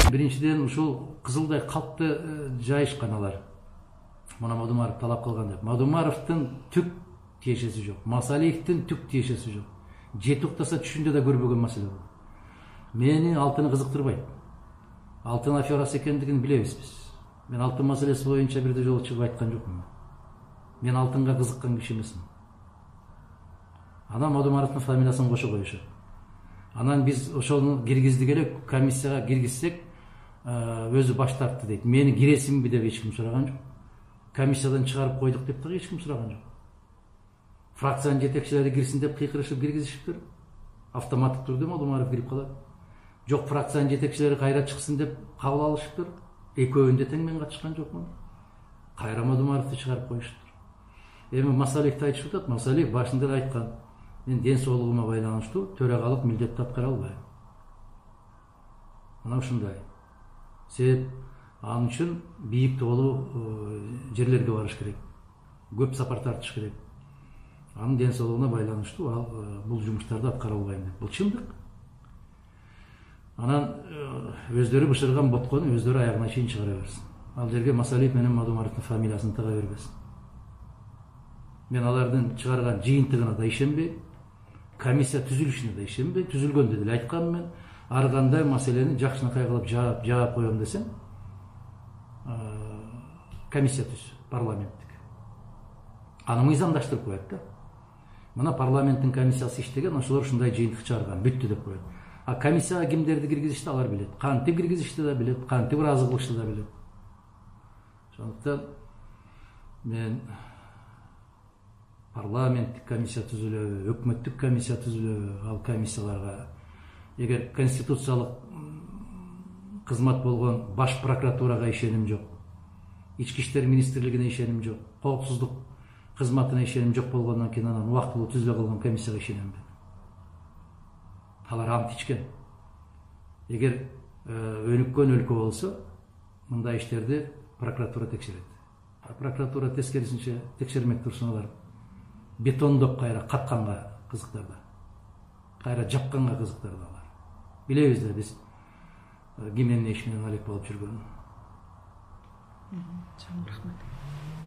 Биринчиден ушул кызылдай калпты жайышкан алар. Мына Мадумаров талап кылган деп. Мадумаровдун түк тиешеси жок. Масалиевдин түк тиешеси жок. Жети уктаса түшүндө да көрбөгөн маселе бул. Мени алтыны кызыктырбайт. Алтын аферасы экендигин билебиз биз. Мен алтын маселеси боюнча бирде жолу чыгып айткан жокмун. Мен алтынга кызыккан киши эмесмин. Анан Мадумаровдун фамилиясын кошо коюшат. Анан биз ошону киргиздик эле, комиссияга киргизсек, өзү баш тартты дейт. Мени киресимби деп эч ким сураган жок. Комиссиядан чыгарып койдук деп да эч ким сураган жок. Фракциянын жетекчилери кирсин деп кыйкырышып киргизишиптир. Автоматтык түрдө Мадумаров кирип калат. Жок, фракциянын жетекчилери кайра чыксын деп кабыл алышыптыр. Экөөүндө тең мен катышкан жокмун. Кайра Мадумаровду чыгарып коюшуптур. Эми Масалиевди айтышып атат. Масалиев башында эле айткан: мен ден соолугума байланыштуу төрагалык милдетти аткара албайм. Мына ушундай. Себеп анын үчүн бийик тоолуу жерлерге барыш керек. Көп сапар тартыш керек. Анын ден соолугуна байланыштуу ал бул жумуштарды аткара албайм деп. Бул чындык. Анан өздөрү бышырган боткону өздөрү аягына чейин чыгара берсин. Ал жерге Масалиев менен Мадумаровдун фамилиясын тыга бербесин. Мен алардын чыгарган жыйынтыгына да ишенбейм. Комиссия түзүлүшүнө да ишенбейм. Түзүлгөндө деле айткам мен. Ар кандай маселени жакшынакай кылып жаап коем десем, комиссия түз, парламенттик. Аны мыйзамдаштырып коет да. Мына парламенттин комиссиясы иштеген, ошолор ушундай жыйынтык чыгарган, бүттү деп коет. А комиссияга кимдерди киргизишти алар билет. Кантип киргизишти да билет, кантип ыраазы кылышты да билет. Ошондуктан мен парламенттик комиссия түзүлөбү, өкмөттүк комиссия түзүлөбү, ал комиссияларга эгер конституциялык кызмат болгон баш прокуратурага ишеним жок, ички иштер министрлигине ишеним жок, коопсуздук кызматына ишеним жок болгондон кийин анан убактылуу түзүлө калган комиссияга ишенем мен. Алар ант ичкен. Эгер өнүккөн өлкө болсо, мындай иштерди прокуратура текшерет. Прокуратура тескерисинче текшермек турсун, алар бетондоп кайра катканга кызыктарда, кайра жапканга кызыктарда алар. Билебиз да биз ким эмне иш менен алек болуп жүргөнүн. Чоң рахмат.